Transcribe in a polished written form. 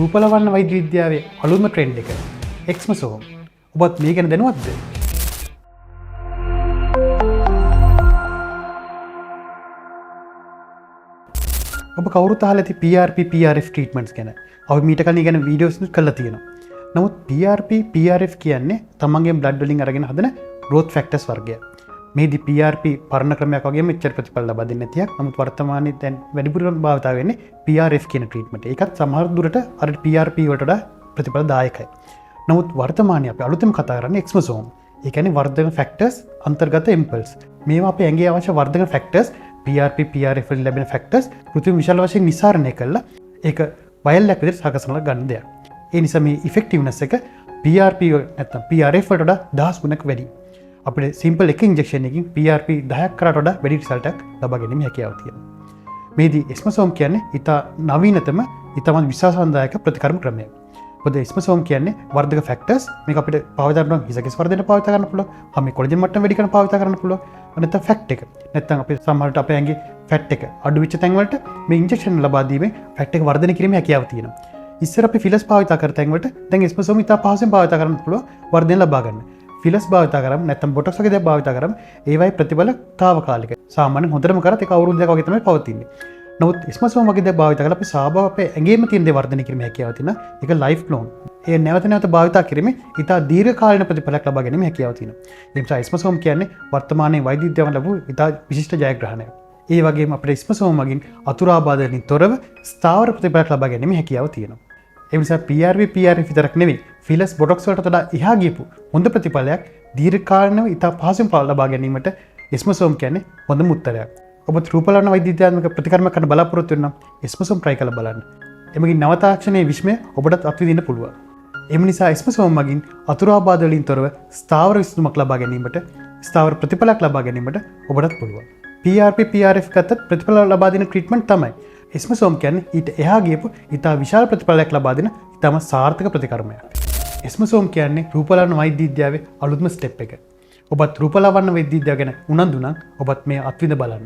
රූපලවන්න වෛද්‍ය විද්‍යාවේ අලුත්ම ට්‍රෙන්ඩ් එක එක්ස්මසෝම්. ඔබත් මේ ගැන දැනුවත්ද? ඔබ කවුරුත් අහලා ඇති PRP PRF ට්‍රීට්මන්ට්ස් ගැන. අපි මීට කලින් ගැන වීඩියෝස් කරලා තියෙනවා. නමුත් PRP PRF කියන්නේ තමන්ගේ බ්ලඩ් වලින් අරගෙන හදන growth factors වර්ගයක්. මේදී PRP පරණ ක්‍රමයක් වගේම මෙච්චර ප්‍රතිඵල ලබා දෙන්නේ නැතියක්. නමුත් වර්තමානයේ දැන් වැඩිපුරම භාවිත වෙන්නේ PRF කියන ට්‍රීට්මන්ට්. ඒකත් සමහර දුරට අර PRP වලට වඩා ප්‍රතිඵලදායකයි. නමුත් වර්තමානයේ අපි අලුතෙන් කතා කරන්නේ එක්ස්මසෝම්. ඒ කියන්නේ වර්ධන ෆැක්ටර්ස් අන්තර්ගත ඉම්පල්ස්. මේවා අපේ ඇඟේ අවශ්‍ය වර්ධන ෆැක්ටර්ස් PRP PRF වලින් ලැබෙන ෆැක්ටර්ස් කෘත්‍රිම විශාල වශයෙන් නිසාරණය කළා ඒක වයල් එකක් විදිහට සකසනවා ගන්න දෙයක්. ඒ නිසා මේ ඉෆෙක්ටිව්නස් එක PRP නැත්නම් PRF වලට වඩා 10 ගුණක් වැඩි. අපිට සිම්පල් එක ඉන්ජෙක්ෂන් එකකින් PRP 10ක් කරාට වඩා වැඩි රිසල්ට් එකක් ලබා ගැනීම හැකියාව තියෙනවා. මේදී එක්ස්මසෝම් කියන්නේ ඉතා නවීනතම ඉතාමත් විශ්වාසවන්තදායක ප්‍රතිකර්ම ක්‍රමයක්. මොකද එක්ස්මසෝම් කියන්නේ වර්ධක ෆැක්ටර්ස් මේක අපිට පාවිච්චි කරනවා හිසකෙස් වර්ධනයට පාවිච්චි කරන්න පුළුවන්. අපි කොලජන් මට්ටම වැඩි කරන්න පාවිච්චි කරන්න පුළුවන්. නැත්නම් ෆැක්ට් එක. නැත්නම් අපේ සමහරට අපේ ඇඟේ ෆැට් එක අඩු වෙච්ච තැන් වලට මේ ඉන්ජෙක්ෂන් ලබා දීමෙන් ෆැට් එක වර්ධනය කිරීමේ හැකියාව තියෙනවා. ඉස්සර අපි ෆිලස් පාවිච්චි කර තැන් වලට දැන් එක්ස්මසෝම් ඉතා පහසුවෙන් පාවිච්චි කරන්න පුළුවන් වර්ධනය ලබා ගන්න. ෆිලස් භාවිත කරම් නැත්නම් බොටොක්ස් වගේ දේවල් භාවිත කරම් ඒවයි ප්‍රතිඵල తాවකාලිකයි. සාමාන්‍යයෙන් හොඳටම කරත් ඒක අවුරුදු දෙකක් වගේ තමයි පවතින්නේ. නමුත් එක්ස්මසෝම් වගේ දේවල් භාවිත කරලා අපි සාභාව අපේ ඇඟේම තියෙන දේ වර්ධනය කිරීමේ හැකියාව තියෙනවා. ඒක ලයිෆ් ලෝන්. ඒ නැවත නැවත භාවිත කිරීමේ ඉතා දීර්ඝකාලීන ප්‍රතිඵලයක් ලබා ගැනීම හැකියාව තියෙනවා. ඒ නිසා එක්ස්මසෝම් කියන්නේ වර්තමානයේ වෛද්‍ය විද්‍යාවෙන් ලැබූ ඉතා විශිෂ්ට ජයග්‍රහණයක්. ඒ වගේම අපේ එක්ස්මසෝම් මගින් අතුරාබාධවලින් තොරව ස්ථාවර ප්‍රතිඵලයක් ලබා ගැනීම හැකියාව තියෙනවා. ඒ නිසා PRP PRF විතරක් නෙවෙයි ෆිලස් බොටොක්ස් වලට වඩා එහා ගියපු හොඳ ප්‍රතිඵලයක් දීර්ඝකාලීනව ඉතා පහසුවෙන් ලබා ගැනීමට එක්ස්මසෝම් කියන්නේ හොඳම උත්තරයක්. ඔබ රූපලවන්න වෛද්‍ය විද්‍යාත්මක ප්‍රතිකර්ම කරන්න බලාපොරොත්තු වෙනවා නම් එක්ස්මසෝම් try කරලා බලන්න. එමගින් නව තාක්ෂණයේ විශ්මය ඔබටත් අත්විඳින්න පුළුවන්. එම නිසා එක්ස්මසෝම් මගින් අතුරාබාධ වලින් තොරව ස්ථාවර විසඳුමක් ලබා ගැනීමට ස්ථාවර ප්‍රතිඵලයක් ලබා ගැනීමට ඔබටත් පුළුවන්. PRP PRF ගත්තත් ප්‍රතිඵල ලබා දෙන ට්‍රීට්මන්ට් තමයි. එක්ස්මසෝම් කියන්නේ ඊට එහා ගියපු ඉතා විශාල ප්‍රතිඵලයක් ලබා දෙන ඉතාම සාර්ථක ප්‍රතිකර්මයක්. එක්ස්මසෝම් කියන්නේ රූපලවන්න වෛද්‍ය විද්‍යාවේ අලුත්ම ස්ටෙප් එක. ඔබත් රූපලවන්න වෛද්‍ය විද්‍යාව ගැන උනන්දු නම් ඔබත් මේ අත්විඳ බලන්න.